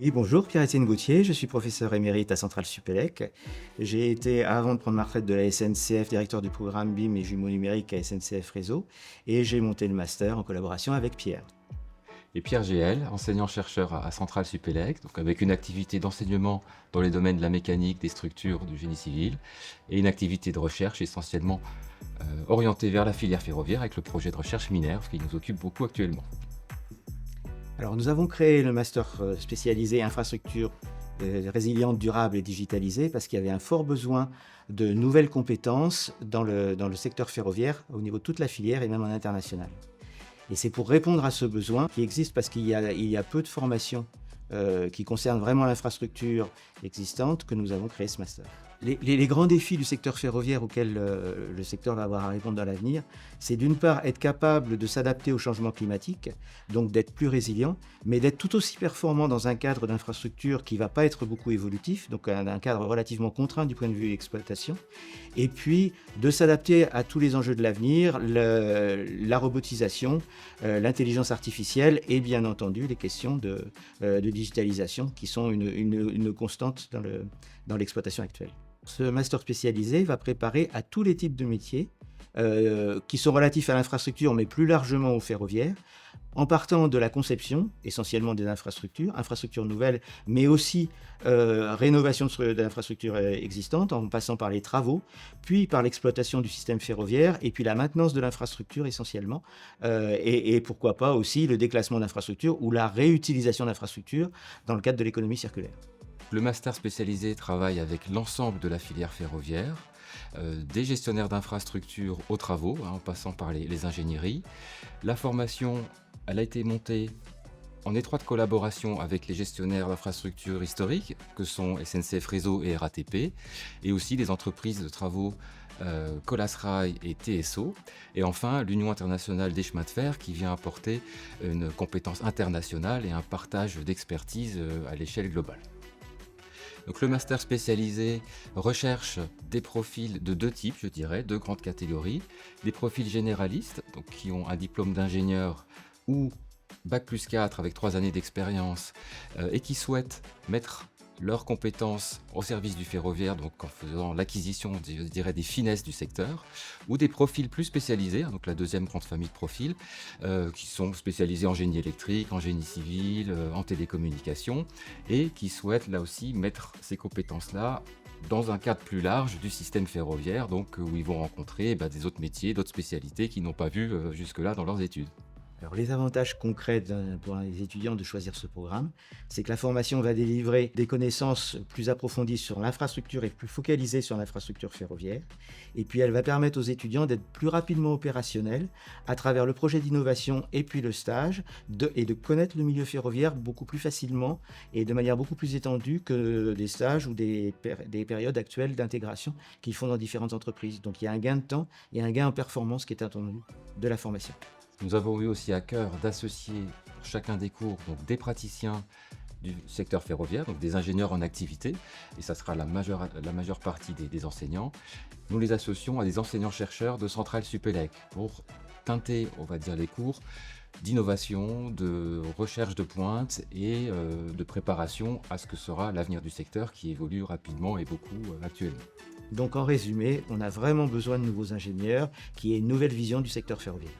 Oui, bonjour, Pierre-Étienne Gauthier, je suis professeur émérite à Centrale Supélec. J'ai été, avant de prendre ma retraite de la SNCF, directeur du programme BIM et jumeaux numériques à SNCF Réseau, et j'ai monté le master en collaboration avec Pierre. Et Pierre GL, enseignant-chercheur à Centrale Supélec, donc avec une activité d'enseignement dans les domaines de la mécanique, des structures, du génie civil, et une activité de recherche essentiellement orientée vers la filière ferroviaire avec le projet de recherche Minerve qui nous occupe beaucoup actuellement. Alors, nous avons créé le master spécialisé infrastructures résilientes, durables et digitalisées parce qu'il y avait un fort besoin de nouvelles compétences dans le secteur ferroviaire au niveau de toute la filière et même en international. Et c'est pour répondre à ce besoin qui existe parce qu'il y a peu de formations qui concernent vraiment l'infrastructure existante que nous avons créé ce master. Les grands défis du secteur ferroviaire auxquels le secteur va avoir à répondre dans l'avenir, c'est d'une part être capable de s'adapter au changement climatique, donc d'être plus résilient, mais d'être tout aussi performant dans un cadre d'infrastructure qui ne va pas être beaucoup évolutif, donc un cadre relativement contraint du point de vue exploitation, et puis de s'adapter à tous les enjeux de l'avenir, la robotisation, l'intelligence artificielle et bien entendu les questions de digitalisation qui sont une constante dans l'exploitation actuelle. Ce master spécialisé va préparer à tous les types de métiers qui sont relatifs à l'infrastructure, mais plus largement au ferroviaire, en partant de la conception, essentiellement des infrastructures nouvelles, mais aussi rénovation d'infrastructures existantes, en passant par les travaux, puis par l'exploitation du système ferroviaire, et puis la maintenance de l'infrastructure essentiellement, et pourquoi pas aussi le déclassement d'infrastructures ou la réutilisation d'infrastructures dans le cadre de l'économie circulaire. Le master spécialisé travaille avec l'ensemble de la filière ferroviaire, des gestionnaires d'infrastructures aux travaux, en passant par les ingénieries. La formation, elle a été montée en étroite collaboration avec les gestionnaires d'infrastructures historiques, que sont SNCF Réseau et RATP, et aussi les entreprises de travaux Colas Rail et TSO. Et enfin, l'Union internationale des chemins de fer qui vient apporter une compétence internationale et un partage d'expertise à l'échelle globale. Donc le master spécialisé recherche des profils de deux types, je dirais, deux grandes catégories. Des profils généralistes, donc qui ont un diplôme d'ingénieur ou Bac+4 avec 3 années d'expérience et qui souhaitent mettre leurs compétences au service du ferroviaire, donc en faisant l'acquisition, je dirais, des finesses du secteur, ou des profils plus spécialisés, donc la deuxième grande famille de profils, qui sont spécialisés en génie électrique, en génie civil, en télécommunication, et qui souhaitent là aussi mettre ces compétences-là dans un cadre plus large du système ferroviaire, donc où ils vont rencontrer des autres métiers, d'autres spécialités qu'ils n'ont pas vues jusque-là dans leurs études. Alors, les avantages concrets pour les étudiants de choisir ce programme, c'est que la formation va délivrer des connaissances plus approfondies sur l'infrastructure et plus focalisées sur l'infrastructure ferroviaire. Et puis, elle va permettre aux étudiants d'être plus rapidement opérationnels à travers le projet d'innovation et puis le stage, et de connaître le milieu ferroviaire beaucoup plus facilement et de manière beaucoup plus étendue que des stages ou des périodes actuelles d'intégration qu'ils font dans différentes entreprises. Donc, il y a un gain de temps et un gain en performance qui est attendu de la formation. Nous avons eu aussi à cœur d'associer pour chacun des cours donc des praticiens du secteur ferroviaire, donc des ingénieurs en activité, et ça sera la majeure partie des enseignants. Nous les associons à des enseignants-chercheurs de Centrale Supélec pour teinter, on va dire, les cours d'innovation, de recherche de pointe et de préparation à ce que sera l'avenir du secteur qui évolue rapidement et beaucoup actuellement. Donc en résumé, on a vraiment besoin de nouveaux ingénieurs qui aient une nouvelle vision du secteur ferroviaire.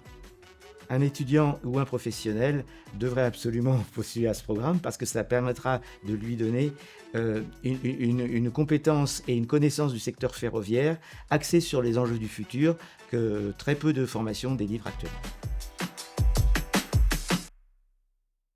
Un étudiant ou un professionnel devrait absolument postuler à ce programme parce que ça permettra de lui donner une compétence et une connaissance du secteur ferroviaire axée sur les enjeux du futur que très peu de formations délivrent actuellement.